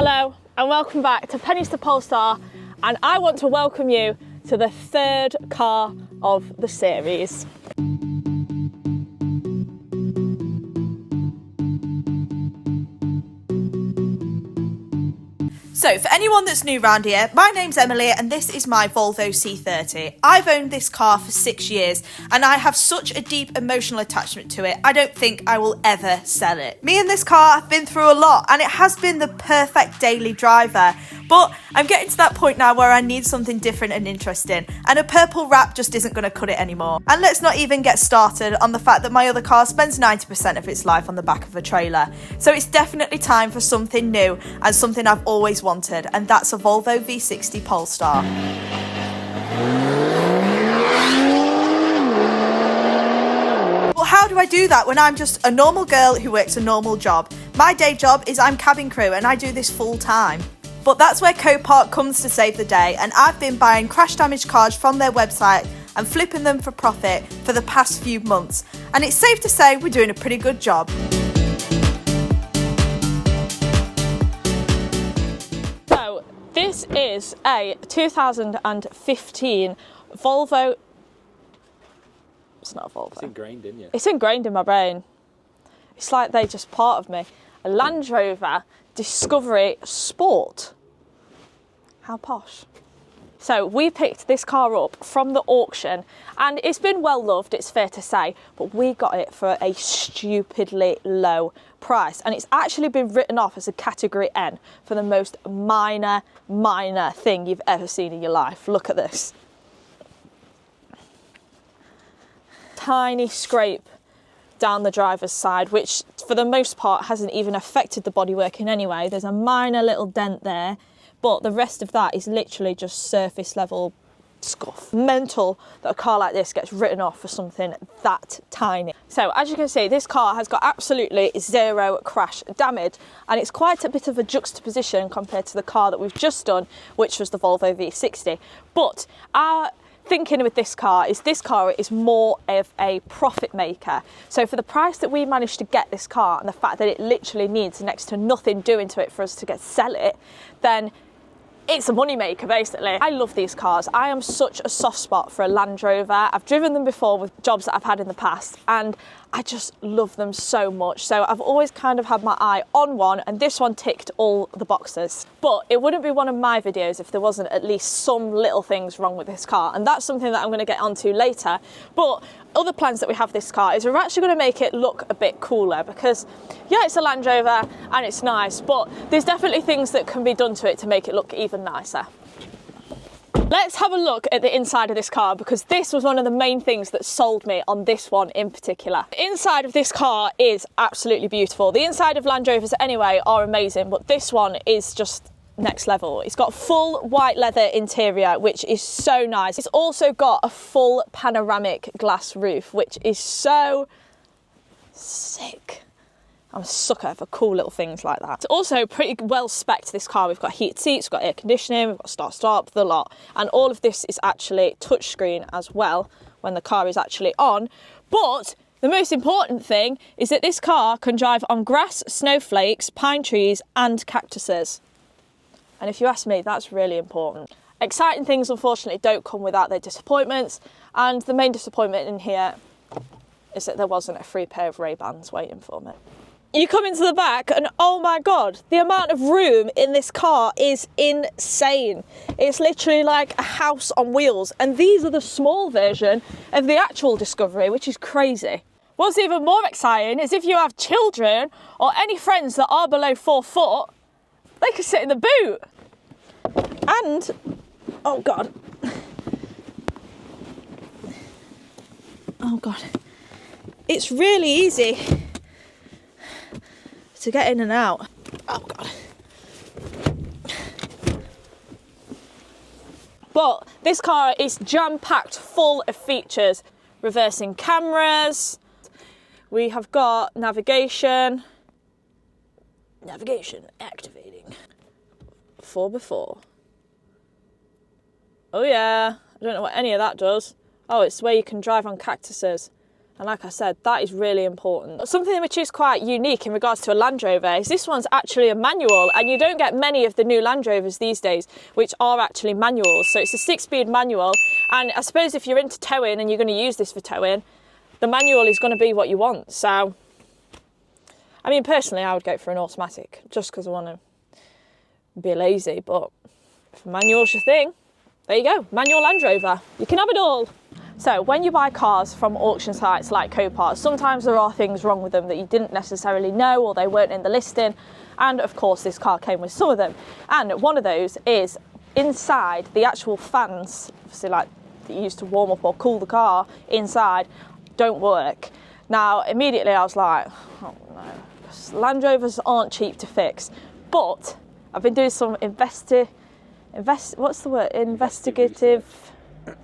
Hello and welcome back to Pennies to Polestar, and I want to welcome you to the third car of the series. So, for anyone that's new around here, my name's Emily and this is my Volvo C30. I've owned this car for 6 years and I have such a deep emotional attachment to it, I don't think I will ever sell it. Me and this car have been through a lot and it has been the perfect daily driver, but I'm getting to that point now where I need something different and interesting, and a purple wrap just isn't going to cut it anymore. And let's not even get started on the fact that my other car spends 90% of its life on the back of a trailer. So it's definitely time for something new and something I've always wanted, and that's a Volvo V60 Polestar. Well, how do I do that when I'm just a normal girl who works a normal job? My day job is I'm cabin crew and I do this full time. But that's where Copart comes to save the day, and I've been buying crash damage cars from their website and flipping them for profit for the past few months, and it's safe to say we're doing a pretty good job. So this is a 2015 Volvo. It's not a Volvo. It's ingrained in you. It's ingrained in my brain. It's like they're just part of me. A Land Rover Discovery Sport. How posh. So we picked this car up from the auction and it's been well loved, it's fair to say, but we got it for a stupidly low price, and it's actually been written off as a category N for the most minor thing you've ever seen in your life. Look at this. Tiny scrape down the driver's side, which for the most part hasn't even affected the bodywork in any way. There's a minor little dent there, but the rest of that is literally just surface level scuff. Mental that a car like this gets written off for something that tiny. So as you can see, this car has got absolutely zero crash damage, and it's quite a bit of a juxtaposition compared to the car that we've just done, which was the Volvo V60. But our thinking with this car is more of a profit maker. So for the price that we managed to get this car, and the fact that it literally needs next to nothing doing to it for us to sell it, then it's a money maker basically. I love these cars. I am such a soft spot for a Land Rover. I've driven them before with jobs that I've had in the past, and I just love them so much. So I've always kind of had my eye on one, and this one ticked all the boxes. But it wouldn't be one of my videos if there wasn't at least some little things wrong with this car, and that's something that I'm going to get onto later. But other plans that we have this car is we're actually going to make it look a bit cooler, because yeah, it's a Land Rover and it's nice, but there's definitely things that can be done to it to make it look even nicer. Let's have a look at the inside of this car, because this was one of the main things that sold me on this one in particular. The inside of this car is absolutely beautiful. The inside of Land Rovers anyway are amazing, but this one is just next level. It's got full white leather interior, which is so nice. It's also got a full panoramic glass roof, which is so sick. I'm a sucker for cool little things like that. It's also pretty well spec'd, this car. We've got heated seats, we've got air conditioning, we've got start-stop, the lot. And all of this is actually touchscreen as well when the car is actually on. But the most important thing is that this car can drive on grass, snowflakes, pine trees and cactuses. And if you ask me, that's really important. Exciting things unfortunately don't come without their disappointments, and the main disappointment in here is that there wasn't a free pair of Ray-Bans waiting for me. You come into the back and oh my god, the amount of room in this car is insane. It's literally like a house on wheels, and these are the small version of the actual Discovery, which is crazy. What's even more exciting is if you have children or any friends that are below 4 foot, they can sit in the boot. And, oh god. Oh god. It's really easy to get in and out. Oh god. But this car is jam-packed full of features. Reversing cameras. We have got navigation. Navigation activating. 4x4. Oh yeah, I don't know what any of that does. Oh, it's where you can drive on cactuses. And like I said, that is really important. Something which is quite unique in regards to a Land Rover is this one's actually a manual, and you don't get many of the new Land Rovers these days which are actually manuals. So it's a 6-speed manual, and I suppose if you're into towing and you're going to use this for towing, the manual is going to be what you want. So, I mean, personally, I would go for an automatic just because I want to be lazy, but if a manual's your thing, there you go, manual Land Rover. You can have it all. So when you buy cars from auction sites like Copart, sometimes there are things wrong with them that you didn't necessarily know, or they weren't in the listing. And of course, this car came with some of them. And one of those is inside, the actual fans, obviously like that you use to warm up or cool the car inside, don't work. Now, immediately I was like, oh no, Land Rovers aren't cheap to fix. But I've been doing some investigative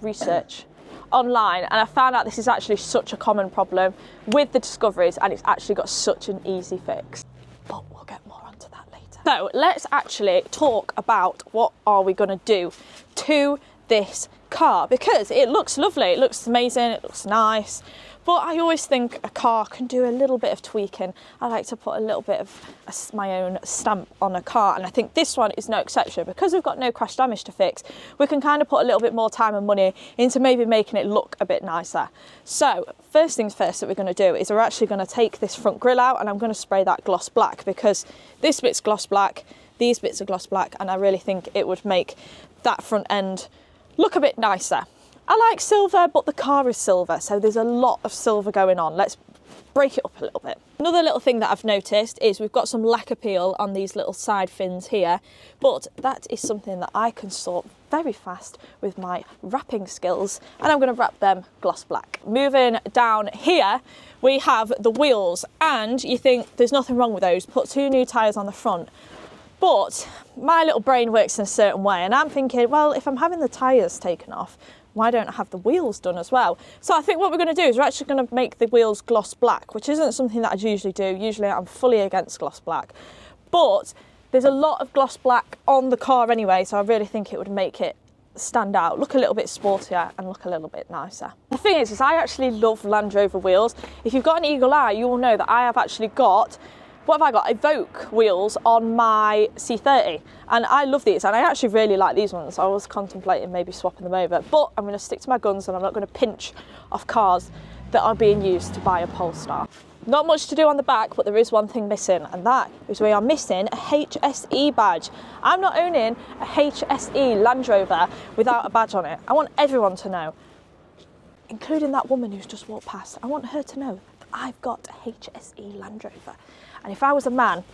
research online, and I found out this is actually such a common problem with the Discoveries, and it's actually got such an easy fix. But we'll get more onto that later. So let's actually talk about what are we going to do to this car, because it looks lovely, it looks amazing, it looks nice. But I always think a car can do a little bit of tweaking. I like to put a little bit of my own stamp on a car, and I think this one is no exception. Because we've got no crash damage to fix, we can kind of put a little bit more time and money into maybe making it look a bit nicer. So first things first that we're going to do is we're actually going to take this front grille out, and I'm going to spray that gloss black, because this bit's gloss black, these bits are gloss black, and I really think it would make that front end look a bit nicer. I like silver, but the car is silver, so there's a lot of silver going on. Let's break it up a little bit. Another little thing that I've noticed is we've got some lacquer peel on these little side fins here, but that is something that I can sort very fast with my wrapping skills, and I'm going to wrap them gloss black. Moving down here, we have the wheels, and you think there's nothing wrong with those. Put 2 new tyres on the front. But my little brain works in a certain way, and I'm thinking, well, if I'm having the tyres taken off, why don't I have the wheels done as well? So I think what we're going to do is we're actually going to make the wheels gloss black, which isn't something that I usually do. Usually I'm fully against gloss black. But there's a lot of gloss black on the car anyway, so I really think it would make it stand out, look a little bit sportier and look a little bit nicer. The thing is I actually love Land Rover wheels. If you've got an eagle eye, you will know that I have actually got, what have I got? Evoque wheels on my C30, and I love these, and I actually really like these ones. I was contemplating maybe swapping them over, but I'm going to stick to my guns, and I'm not going to pinch off cars that are being used to buy a Polestar. Not much to do on the back, but there is one thing missing, and that is we are missing a HSE badge. I'm not owning a HSE Land Rover without a badge on it. I want everyone to know, including that woman who's just walked past. I want her to know that I've got a HSE Land Rover. And if I was a man,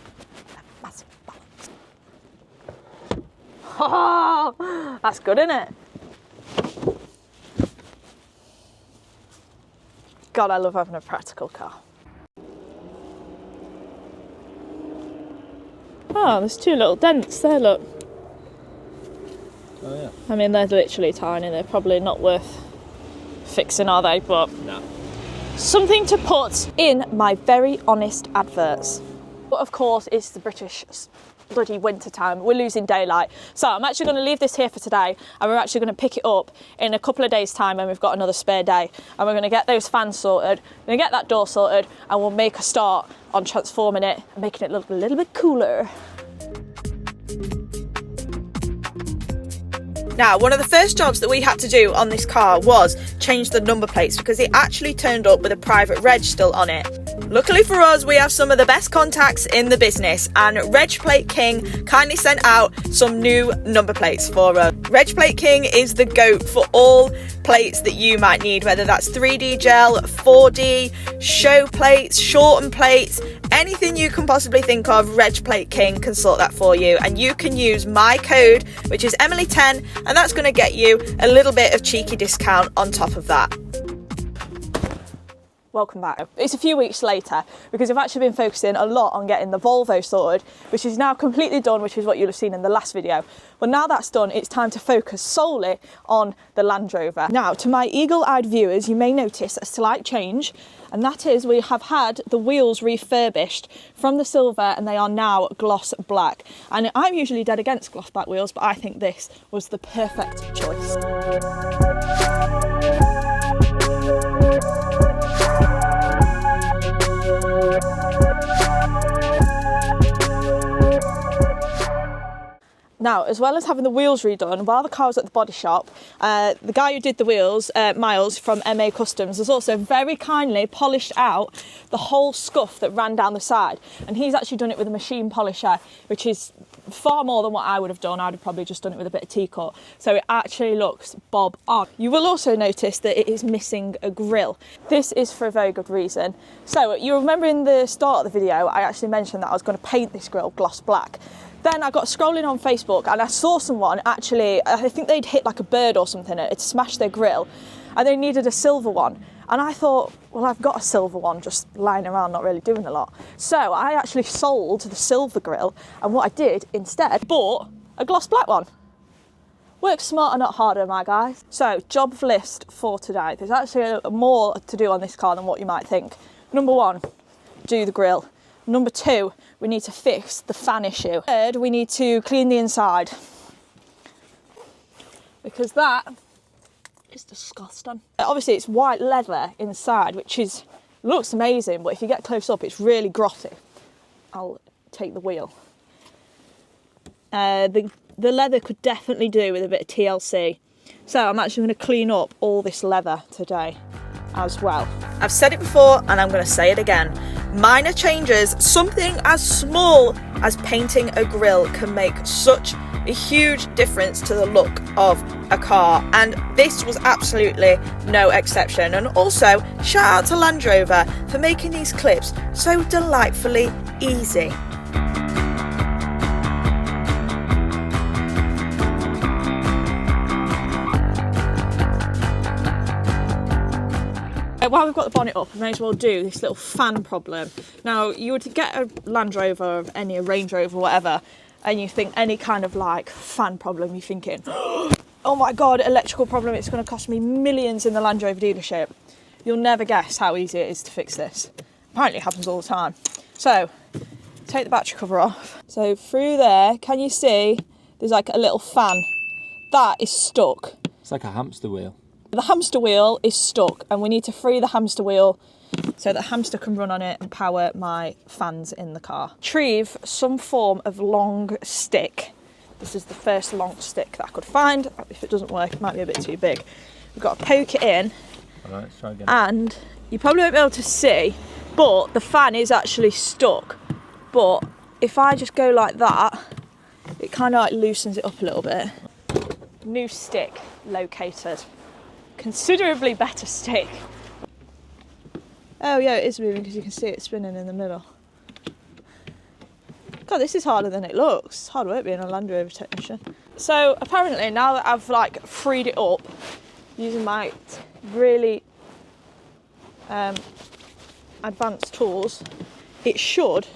massive balance. Oh, that's good, isn't it? God, I love having a practical car. Oh, there's 2 little dents there, look. Oh yeah. I mean, they're literally tiny. They're probably not worth fixing, are they? But No. something to put in my very honest adverts. But of course, it's the British bloody winter time. We're losing daylight. So I'm actually going to leave this here for today, and we're actually going to pick it up in a couple of days' time when we've got another spare day. And we're going to get those fans sorted, we're going to get that door sorted, and we'll make a start on transforming it and making it look a little bit cooler. Now, one of the first jobs that we had to do on this car was change the number plates, because it actually turned up with a private reg still on it. Luckily for us, we have some of the best contacts in the business, and Reg Plate King kindly sent out some new number plates for us. Reg Plate King is the GOAT for all plates that you might need, whether that's 3D gel, 4D, show plates, shortened plates, anything you can possibly think of, Reg Plate King can sort that for you. And you can use my code, which is Emily10, and that's going to get you a little bit of cheeky discount on top of that. Welcome back. It's a few weeks later, because I've actually been focusing a lot on getting the Volvo sorted, which is now completely done, which is what you'll have seen in the last video. But now that's done, it's time to focus solely on the Land Rover. Now, to my eagle-eyed viewers, you may notice a slight change, and that is we have had the wheels refurbished from the silver, and they are now gloss black. And I'm usually dead against gloss black wheels, but I think this was the perfect choice. Now, as well as having the wheels redone, while the car was at the body shop, the guy who did the wheels, Miles from MA Customs, has also very kindly polished out the whole scuff that ran down the side. And he's actually done it with a machine polisher, which is far more than what I would have done. I'd have probably just done it with a bit of T-cut. So it actually looks bob on. You will also notice that it is missing a grille. This is for a very good reason. So you remember in the start of the video, I actually mentioned that I was going to paint this grille gloss black. Then I got scrolling on Facebook and I saw someone actually, I think they'd hit like a bird or something, it smashed their grill, and they needed a silver one. And I thought, well, I've got a silver one just lying around, not really doing a lot. So I actually sold the silver grill, and what I did instead, bought a gloss black one. Work smarter, not harder, my guys. So, job list for today. There's actually more to do on this car than what you might think. Number 1, do the grill. Number 2, we need to fix the fan issue. Third, we need to clean the inside, because that is disgusting. Obviously it's white leather inside, which looks amazing, but if you get close up, it's really grotty. I'll take the wheel. The leather could definitely do with a bit of TLC. So I'm actually going to clean up all this leather today as well. I've said it before and I'm going to say it again. Minor changes, something as small as painting a grille, can make such a huge difference to the look of a car, and this was absolutely no exception. And also, shout out to Land Rover for making these clips so delightfully easy. While we've got the bonnet up, I may as well do this little fan problem. Now, you would get a Land Rover, or a Range Rover, whatever, and you think any kind of like fan problem, you're thinking, oh my God, electrical problem, it's going to cost me millions in the Land Rover dealership. You'll never guess how easy it is to fix this. Apparently it happens all the time. So, take the battery cover off. So through there, can you see there's like a little fan? That is stuck. It's like a hamster wheel. The hamster wheel is stuck, and we need to free the hamster wheel so that hamster can run on it and power my fans in the car. Retrieve some form of long stick. This is the first long stick that I could find. If it doesn't work, it might be a bit too big. We've got to poke it in. All right, let's try again. And you probably won't be able to see, but the fan is actually stuck. But if I just go like that, it kind of like loosens it up a little bit. New stick located. Considerably better stick. Oh yeah, it is moving because you can see it spinning in the middle. God, this is harder than it looks. It's hard work being a Land Rover technician. So apparently now that I've like freed it up using my really advanced tools, it should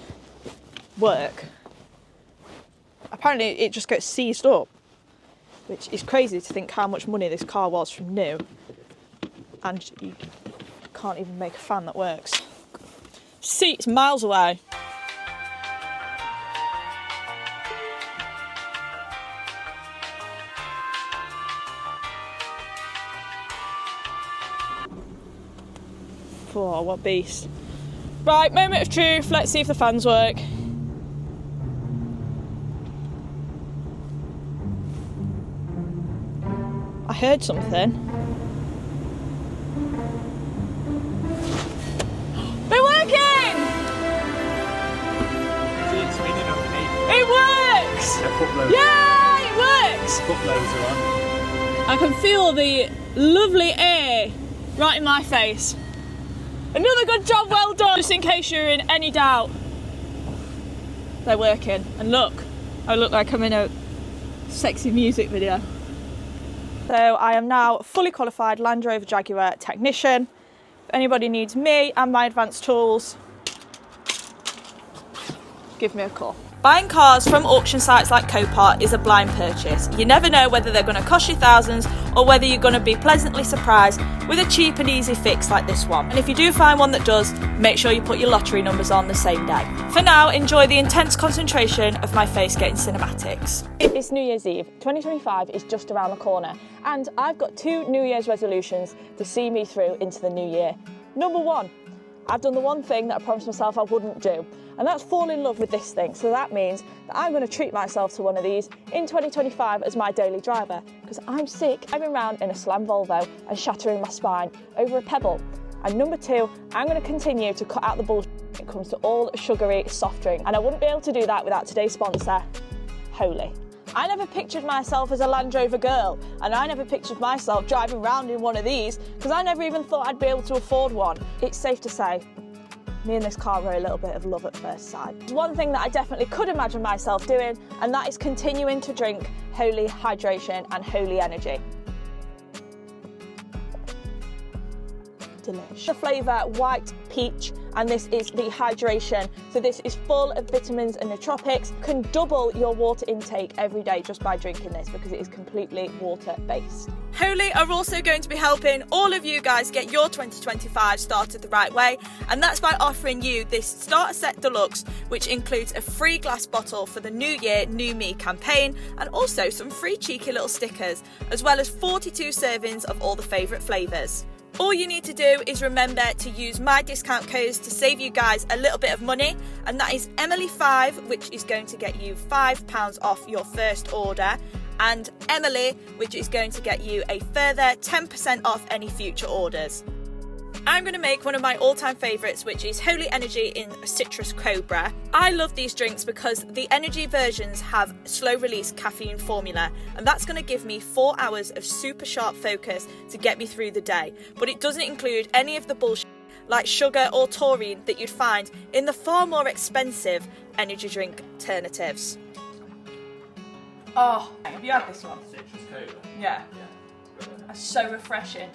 work. Apparently it just gets seized up, which is crazy to think how much money this car was from new, and you can't even make a fan that works. Seat's miles away. Oh, what beast. Right, moment of truth, let's see if the fans work. I heard something. They're working! See it spinning underneath. It works! Yeah, it works! Foot blades are on. I can feel the lovely air right in my face. Another good job, well done! Just in case you're in any doubt, they're working. And look, I look like I'm in a sexy music video. So I am now a fully qualified Land Rover Jaguar technician. If anybody needs me and my advanced tools, give me a call. Buying cars from auction sites like Copart is a blind purchase. You never know whether they're going to cost you thousands or whether you're going to be pleasantly surprised with a cheap and easy fix like this one. And if you do find one that does, make sure you put your lottery numbers on the same day. For now, enjoy the intense concentration of my face getting cinematics. It's New Year's Eve. 2025 is just around the corner, and I've got 2 New Year's resolutions to see me through into the new year. Number 1, I've done the one thing that I promised myself I wouldn't do. and that's fall in love with this thing. So that means that I'm going to treat myself to one of these in 2025 as my daily driver, because I'm sick of driving around in a slam Volvo and shattering my spine over a pebble. And number two, I'm going to continue to cut out the bullshit when it comes to all sugary soft drink, and I wouldn't be able to do that without today's sponsor, Holy. I never pictured myself as a Land Rover girl, and I never pictured myself driving around in one of these, because I never even thought I'd be able to afford one. It's safe to say, me and this car were a little bit of love at first sight. There's one thing that I definitely could imagine myself doing, and that is continuing to drink Holy Hydration and Holy Energy. Delish. The flavour white peach, and this is the hydration. So this is full of vitamins and nootropics. You can double your water intake every day just by drinking this, because it is completely water based. Holy are also going to be helping all of you guys get your 2025 started the right way, and that's by offering you this starter set deluxe, which includes a free glass bottle for the New Year, New Me campaign, and also some free cheeky little stickers, as well as 42 servings of all the favourite flavours. All you need to do is remember to use my discount codes to save you guys a little bit of money, and that is Emily5, which is going to get you £5 off your first order, and Emily, which is going to get you a further 10% off any future orders. I'm going to make one of my all-time favourites, which is Holy Energy in Citrus Cobra. I love these drinks because the energy versions have slow-release caffeine formula, and that's going to give me 4 hours of super sharp focus to get me through the day. But it doesn't include any of the bullshit like sugar or taurine that you'd find in the far more expensive energy drink alternatives. Oh, have you had this one? Citrus Cobra. Yeah. That's so refreshing.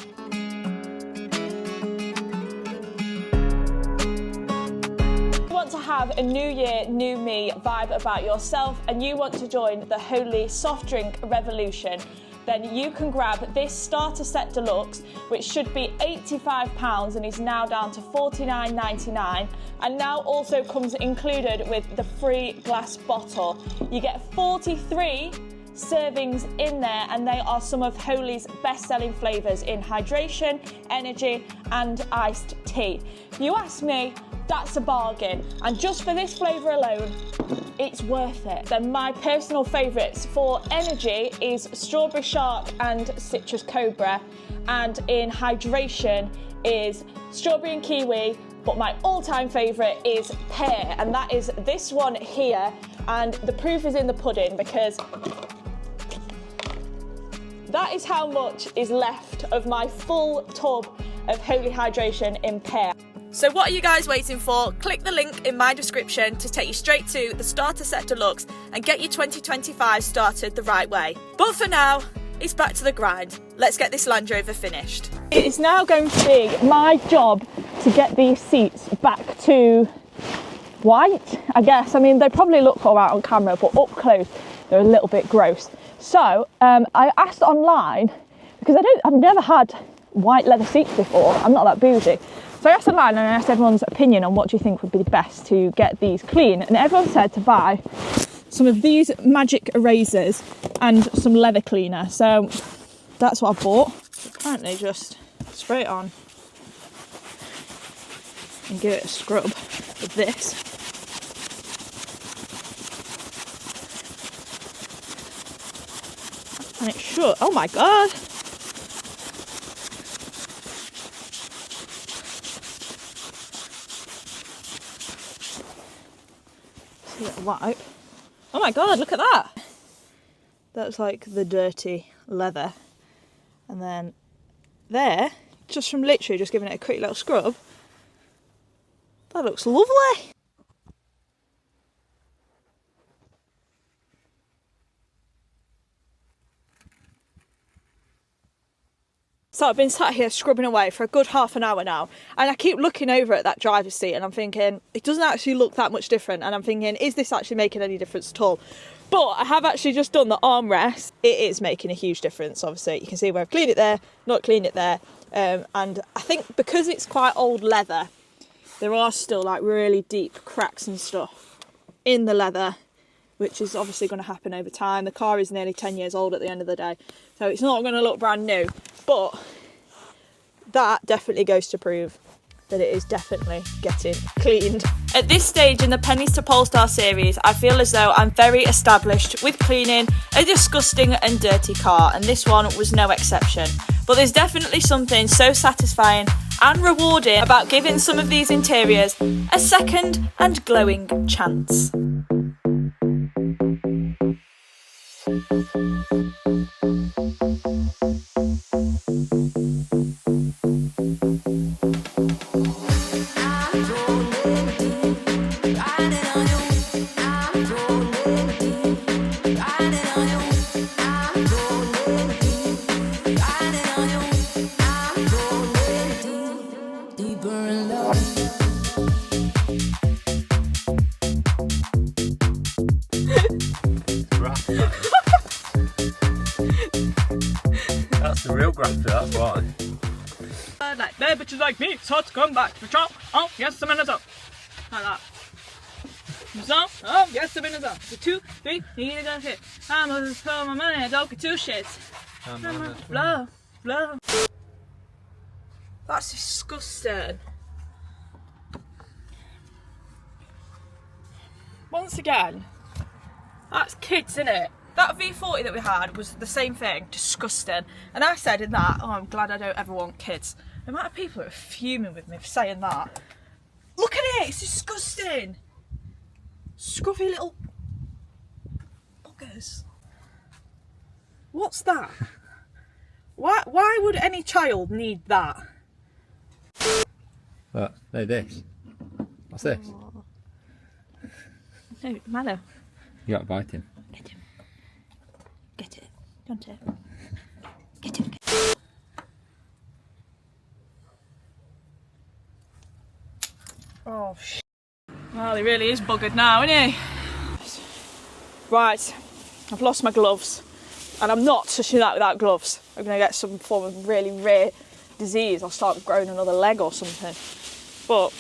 To have a new year, new me vibe about yourself, and you want to join the Holy soft drink revolution, then you can grab this starter set deluxe, which should be £85 and is now down to £49.99, and now also comes included with the free glass bottle. You get 43 servings in there, and they are some of Holy's best-selling flavours in hydration, energy and iced tea. If you ask me, that's a bargain, and just for this flavour alone, it's worth it. Then my personal favourites for energy is Strawberry Shark and Citrus Cobra, and in hydration is Strawberry and Kiwi, but my all-time favourite is Pear, and that is this one here, and the proof is in the pudding, because that is how much is left of my full tub of Holy Hydration in Pear. So what are you guys waiting for? Click the link in my description to take you straight to the starter set deluxe and get your 2025 started the right way. But for now, it's back to the grind. Let's get this Land Rover finished. It is now going to be my job to get these seats back to white, I guess. I mean, they probably look all right on camera, but up close, they're a little bit gross. So I asked online, because I've never had white leather seats before. I'm not that bougie. So I asked online and I asked everyone's opinion on what do you think would be the best to get these clean, and everyone said to buy some of these magic erasers and some leather cleaner. So that's what I bought. Apparently just spray it on and give it a scrub with this. And it should, oh my god! Little wipe. Oh my god, look at that! That's like the dirty leather. And then there, just from literally just giving it a quick little scrub, that looks lovely! So I've been sat here scrubbing away for a good half an hour now, and I keep looking over at that driver's seat and I'm thinking, it doesn't actually look that much different, and I'm thinking, is this actually making any difference at all? But I have actually just done the armrest. It is making a huge difference, obviously. You can see where I've cleaned it there, not cleaned it there, and I think because it's quite old leather, there are still like really deep cracks and stuff in the leather, which is obviously going to happen over time. The car is nearly 10 years old at the end of the day, so it's not going to look brand new. But that definitely goes to prove that it is definitely getting cleaned. At this stage in the Pennies to Polestar series, I feel as though I'm very established with cleaning a disgusting and dirty car, and this one was no exception. But there's definitely something so satisfying and rewarding about giving some of these interiors a second and glowing chance. That's the real grafter, that's why. Like they're bitches like me, so to come back to the shop. Oh, yes, a minute up. Like that. So, oh, yes, a minute up. The 2, 3, need to go hit. I'm gonna throw my money, I don't get 2 shits. Blow, blow. That's disgusting. Once again, that's kids, innit? That V40 that we had was the same thing, disgusting. And I said in that, oh, I'm glad I don't ever want kids. The amount of people that are fuming with me for saying that. Look at it, it's disgusting. Scruffy little buggers. What's that? Why would any child need that? What? No, this. What's this? No, Mallow. You gotta bite him. Get him. Get it. Don't it? Get him. Get him. Oh, shit. Well, he really is buggered now, isn't he? Right, I've lost my gloves. And I'm not touching that without gloves. I'm going to get some form of really rare disease. I'll start growing another leg or something. But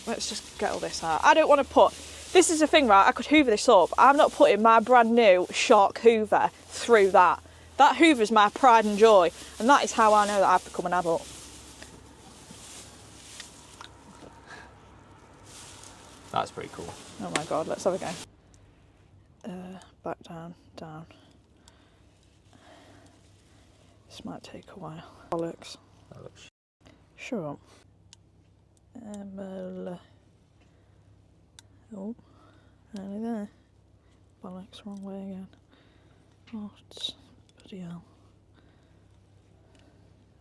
let's just get all this out. I don't want to put... This is the thing, right? I could hoover this up. I'm not putting my brand new Shark Hoover through that. That Hoover's my pride and joy. And that is how I know that I've become an adult. That's pretty cool. Oh my God, let's have a go. Back down, down. This might take a while. Bollocks. That looks Shut up. Oh, nearly there. Bollocks, wrong way again. Oh, it's bloody hell.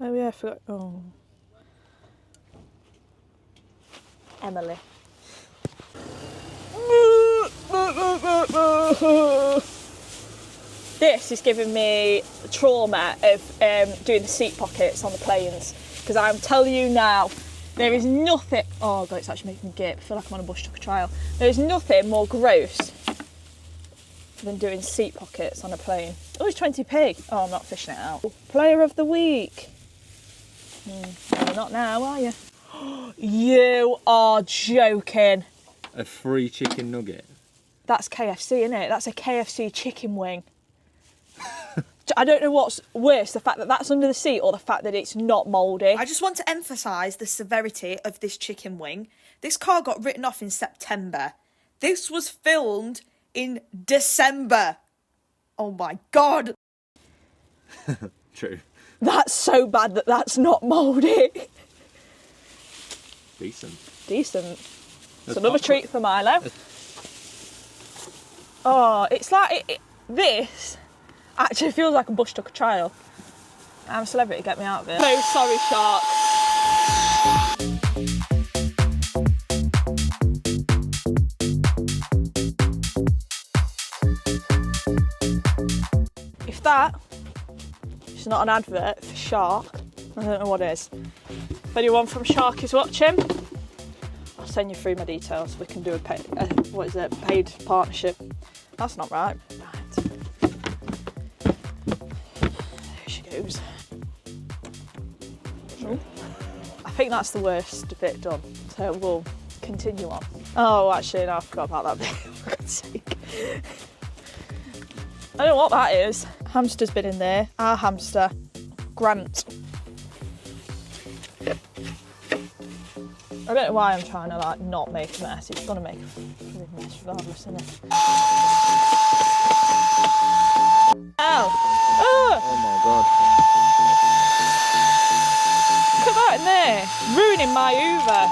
Oh yeah, I forgot. Oh. Emily. This is giving me the trauma of doing the seat pockets on the planes, because I'm telling you now, there is nothing. Oh God, it's actually making me gip. I feel like I'm on a bush tucker trial. There is nothing more gross than doing seat pockets on a plane. Oh, it's 20p. Oh, I'm not fishing it out. Player of the week. No, not now, are you? You are joking. a free chicken nugget. That's KFC, isn't it? That's a KFC chicken wing. I don't know what's worse, the fact that that's under the seat or the fact that it's not mouldy. I just want to emphasise the severity of this chicken wing. This car got written off in September. This was filmed in December. Oh my God. True. That's so bad that that's not mouldy. Decent. Decent. It's another treat for Milo. Oh, it's like, this actually feels like a bush tucker trial. I'm a celebrity, get me out of it. So sorry, shark. If that is not an advert for Shark, I don't know what is. If anyone from Shark is watching, I'll send you through my details. We can do a paid partnership. That's not right. Right. There she goes. Oh. I think that's the worst bit done. So we'll continue on. Oh, actually, no, I forgot about that bit. For God's sake. I don't know what that is. Hamster's been in there. Our hamster, Grant. I don't know why I'm trying to like not make a mess. It's gonna make a mess regardless, isn't it? Ow! Oh! Oh my god. Look at that in there, ruining my Hoover.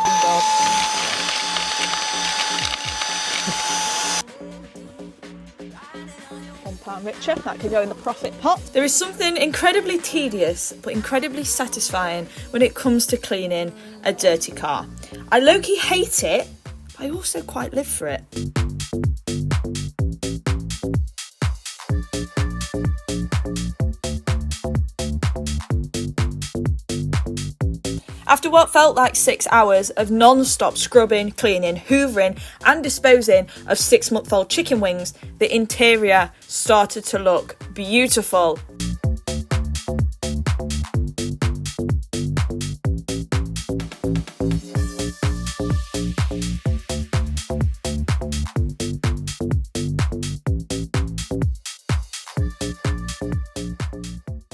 £1 richer, that could go in the profit pot. There is something incredibly tedious but incredibly satisfying when it comes to cleaning a dirty car. I low-key hate it, but I also quite live for it. After what felt like 6 hours of non-stop scrubbing, cleaning, hoovering and disposing of 6-month-old chicken wings, the interior started to look beautiful.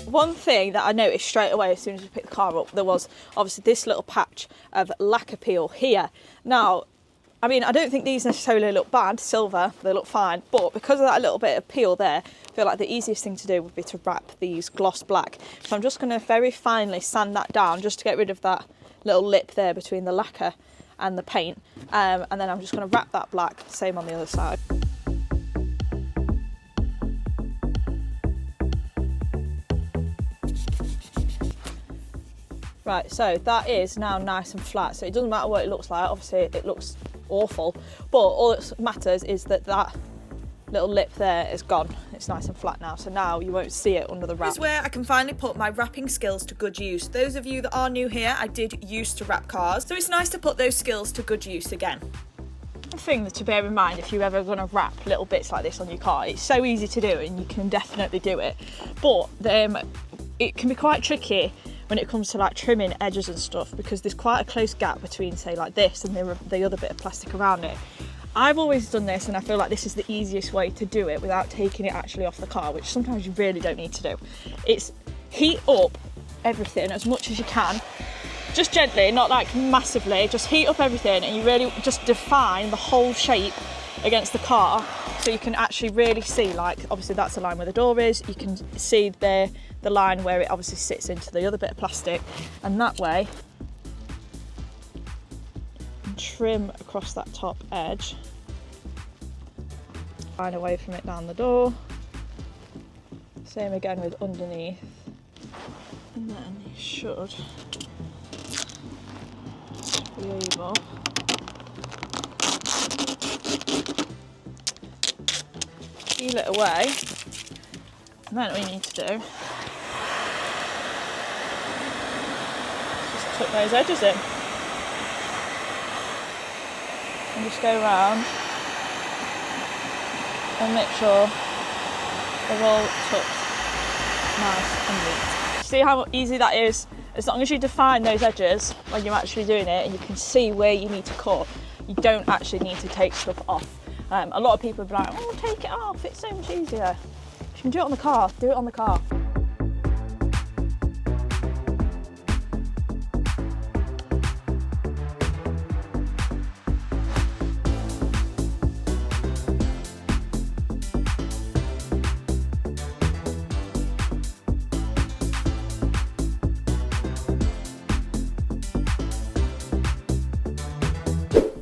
One thing that I noticed straight away as soon as we picked the car up, there was obviously this little patch of lacquer peel here. Now, I mean, I don't think these necessarily look bad, silver, they look fine, but because of that little bit of peel there, I feel like the easiest thing to do would be to wrap these gloss black. So I'm just going to very finely sand that down just to get rid of that little lip there between the lacquer and the paint. And then I'm just going to wrap that black, same on the other side. Right, so that is now nice and flat. So it doesn't matter what it looks like. Obviously, it looks awful. But all that matters is that that little lip there is gone. It's nice and flat now. So now you won't see it under the wrap. This is where I can finally put my wrapping skills to good use. Those of you that are new here, I did used to wrap cars. So it's nice to put those skills to good use again. The thing to bear in mind if you're ever going to wrap little bits like this on your car, it's so easy to do and you can definitely do it. But it can be quite tricky when it comes to like trimming edges and stuff, because there's quite a close gap between, say, like this and the other bit of plastic around it. I've always done this and I feel like this is the easiest way to do it without taking it actually off the car, which sometimes you really don't need to do. It's heat up everything as much as you can, just gently, not like massively, just heat up everything and you really just define the whole shape against the car, so you can actually really see, like, obviously that's the line where the door is, you can see the line where it obviously sits into the other bit of plastic, and that way trim across that top edge, line away from it down the door, same again with underneath, and then you should be able peel it away. And then what you need to do is just tuck those edges in and just go around and make sure they're all tucked nice and neat. See how easy that is? As long as you define those edges when you're actually doing it and you can see where you need to cut, you don't actually need to take stuff off. A lot of people will be like, oh, take it off, it's so much easier. If you can do it on the car, do it on the car.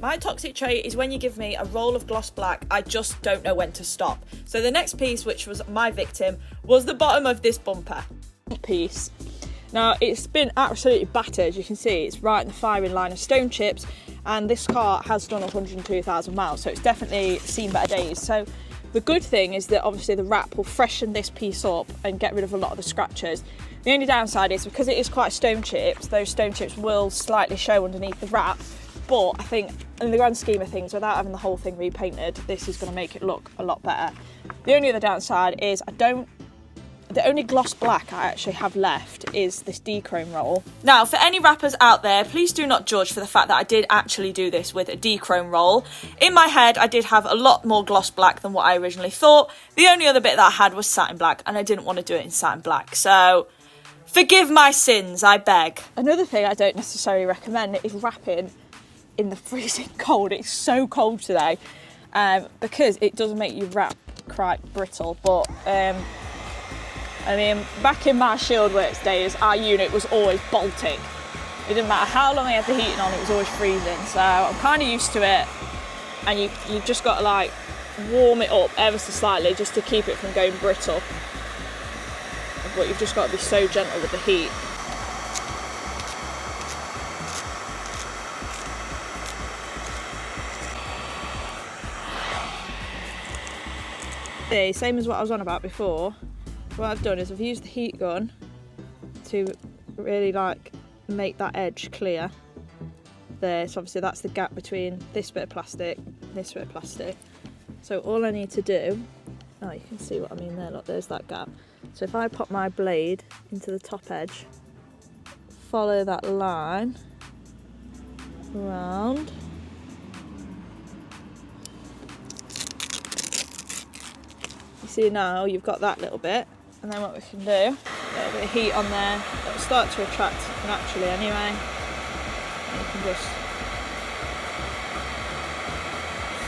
My toxic trait is when you give me a roll of gloss black, I just don't know when to stop. So the next piece, which was my victim, was the bottom of this bumper. Piece. Now it's been absolutely battered, you can see it's right in the firing line of stone chips, and this car has done 102,000 miles, so it's definitely seen better days. So the good thing is that obviously the wrap will freshen this piece up and get rid of a lot of the scratches. The only downside is because it is quite stone chips, those stone chips will slightly show underneath the wrap. But I think in the grand scheme of things, without having the whole thing repainted, this is going to make it look a lot better. The only other downside is the only gloss black I actually have left is this D-chrome roll. Now, for any wrappers out there, please do not judge for the fact that I did actually do this with a D-chrome roll. In my head, I did have a lot more gloss black than what I originally thought. The only other bit that I had was satin black, and I didn't want to do it in satin black. So forgive my sins, I beg. Another thing I don't necessarily recommend is wrapping in the freezing cold. It's so cold today because it does make your wrap quite brittle. But I mean, back in my Shieldworks days, our unit was always Baltic. It didn't matter how long I had the heating on, it was always freezing. So I'm kind of used to it. And you've just got to like warm it up ever so slightly just to keep it from going brittle. But you've just got to be so gentle with the heat. Same as what I was on about before. What I've done is I've used the heat gun to really like make that edge clear there. So obviously that's the gap between this bit of plastic and this bit of plastic. So all I need to do, oh, you can see what I mean there, look, there's that gap. So if I pop my blade into the top edge, follow that line around, you see now you've got that little bit, and then what we can do, a little bit of heat on there, it'll start to attract naturally anyway, and you can just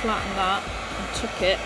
flatten that and tuck it.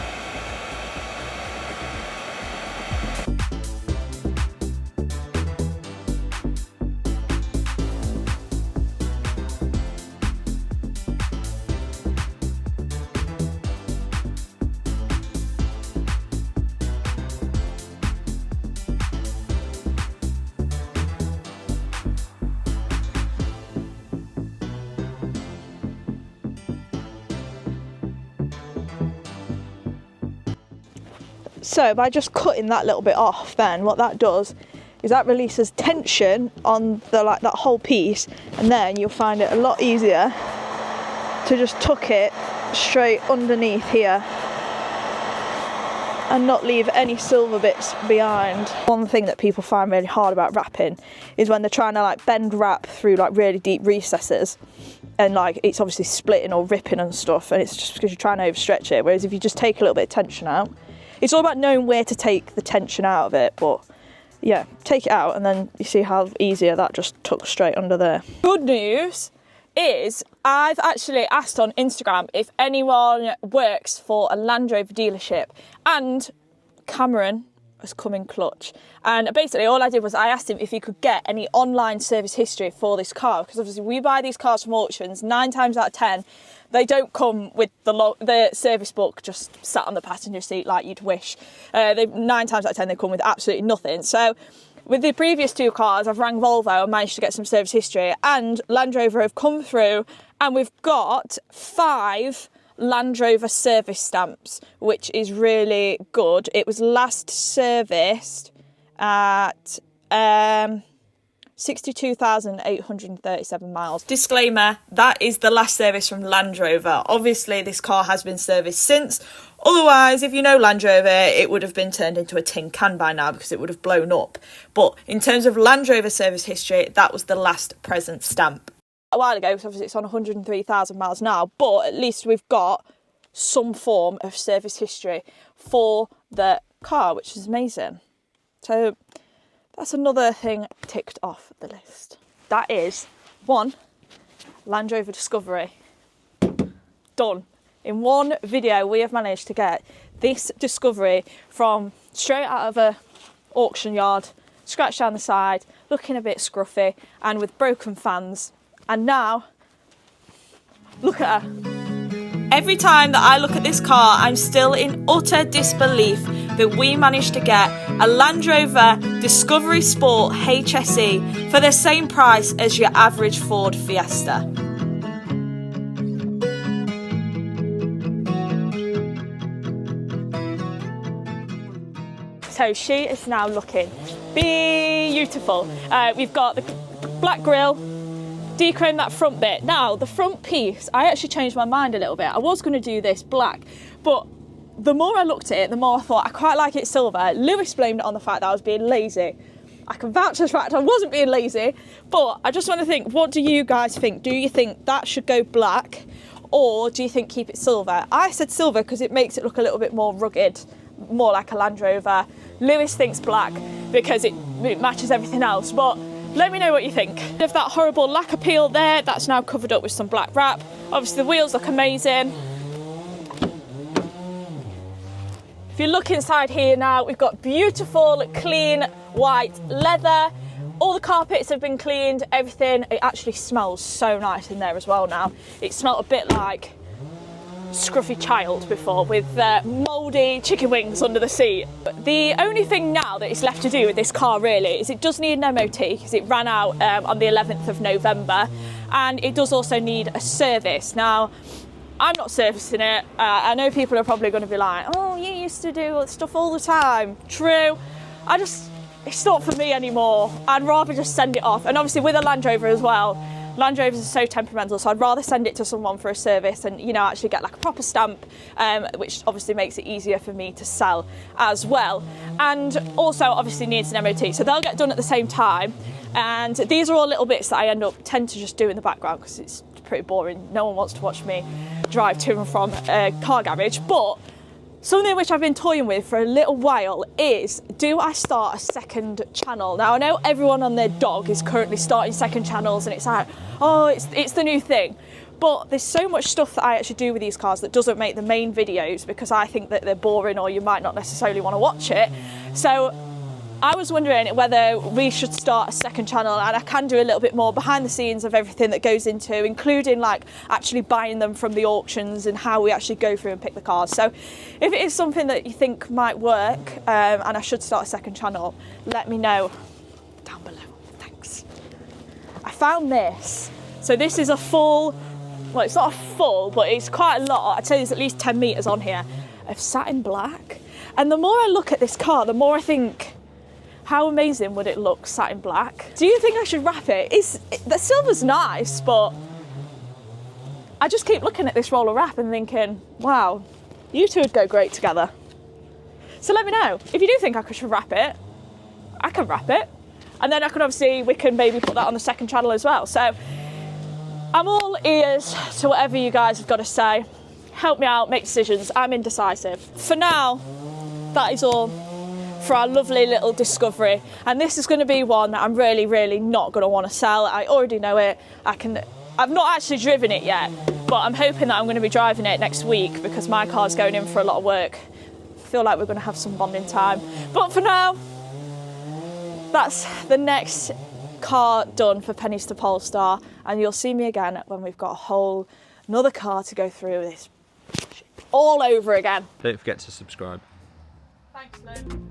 So by just cutting that little bit off, then what that does is that releases tension on the that whole piece, and then you'll find it a lot easier to just tuck it straight underneath here and not leave any silver bits behind. One thing that people find really hard about wrapping is when they're trying to like bend wrap through like really deep recesses, and like it's obviously splitting or ripping and stuff, and it's just because you're trying to overstretch it. Whereas if you just take a little bit of tension out, it's all about knowing where to take the tension out of it. But yeah, take it out and then you see how easier that just tucks straight under there. Good news is I've actually asked on Instagram if anyone works for a Land Rover dealership, and Cameron has come in clutch. And basically all I did was I asked him if he could get any online service history for this car, because obviously we buy these cars from auctions, 9 times out of 10 they don't come with the service book just sat on the passenger seat like you'd wish. 9 times out of 10 they come with absolutely nothing. So with the previous 2 cars, I've rang Volvo and managed to get some service history, and Land Rover have come through, and we've got 5 Land Rover service stamps, which is really good. It was last serviced at 62,837 miles. Disclaimer, that is the last service from Land Rover. Obviously this car has been serviced since, otherwise if you know Land Rover it would have been turned into a tin can by now because it would have blown up. But in terms of Land Rover service history, that was the last present stamp. A while ago, because obviously it's on 103,000 miles now, but at least we've got some form of service history for the car, which is amazing. So that's another thing ticked off the list. That is 1 Land Rover Discovery. Done. In one video we have managed to get this Discovery from straight out of a auction yard, scratched down the side, looking a bit scruffy and with broken fans. And now, look at her. Every time that I look at this car, I'm still in utter disbelief that we managed to get a Land Rover Discovery Sport HSE for the same price as your average Ford Fiesta. So she is now looking beautiful. We've got the black grille, dechrome that front bit. Now, the front piece, I actually changed my mind a little bit. I was going to do this black, but the more I looked at it, the more I thought I quite like it silver. Lewis blamed it on the fact that I was being lazy. I can vouch for the fact I wasn't being lazy, but I just want to think, what do you guys think? Do you think that should go black, or do you think keep it silver? I said silver because it makes it look a little bit more rugged, more like a Land Rover. Lewis thinks black because it matches everything else, but Let me know what you think. If that horrible lacquer peel there, that's now covered up with some black wrap. Obviously the wheels look amazing. If you look inside here now, we've got beautiful, clean, white leather. All the carpets have been cleaned, everything. It actually smells so nice in there as well now. It smelled a bit like Scruffy Child before, with mouldy chicken wings under the seat. The only thing now that is left to do with this car really is it does need an MOT because it ran out on the 11th of November, and it does also need a service. Now, I'm not servicing it. I know people are probably going to be like, oh, you used to do stuff all the time. True. It's not for me anymore. I'd rather just send it off. And obviously with a Land Rover as well, Land Rovers are so temperamental, so I'd rather send it to someone for a service and, you know, actually get like a proper stamp, which obviously makes it easier for me to sell as well. And also obviously needs an MOT, so they'll get done at the same time. And these are all little bits that I tend to just do in the background because it's pretty boring. No one wants to watch me drive to and from a car garage. But something which I've been toying with for a little while is, do I start a second channel? Now, I know everyone and their dog is currently starting second channels and it's like, oh, it's the new thing. But there's so much stuff that I actually do with these cars that doesn't make the main videos because I think that they're boring or you might not necessarily want to watch it. So I was wondering whether we should start a second channel, and I can do a little bit more behind the scenes of everything that goes into, including like actually buying them from the auctions and how we actually go through and pick the cars. So if it is something that you think might work and I should start a second channel, let me know down below. Thanks. I found this. So this is a full, well, it's not a full, but it's quite a lot. I'd say there's at least 10 meters on here of satin black. And the more I look at this car, the more I think, how amazing would it look satin black? Do you think I should wrap it? The silver's nice, but I just keep looking at this roll of wrap and thinking, wow, you two would go great together. So let me know. If you do think I should wrap it, I can wrap it. And then we can maybe put that on the second channel as well. So I'm all ears to whatever you guys have got to say. Help me out, make decisions. I'm indecisive. For now, that is all for our lovely little discovery, and this is going to be one that I'm really not going to want to sell. I already know it. I've not actually driven it yet, but I'm hoping that I'm going to be driving it next week because my car's going in for a lot of work. I feel like we're going to have some bonding time, but for now, that's the next car done for Pennies to Polestar, and you'll see me again when we've got another car to go through this all over again. Don't forget to subscribe. Thanks, Lou.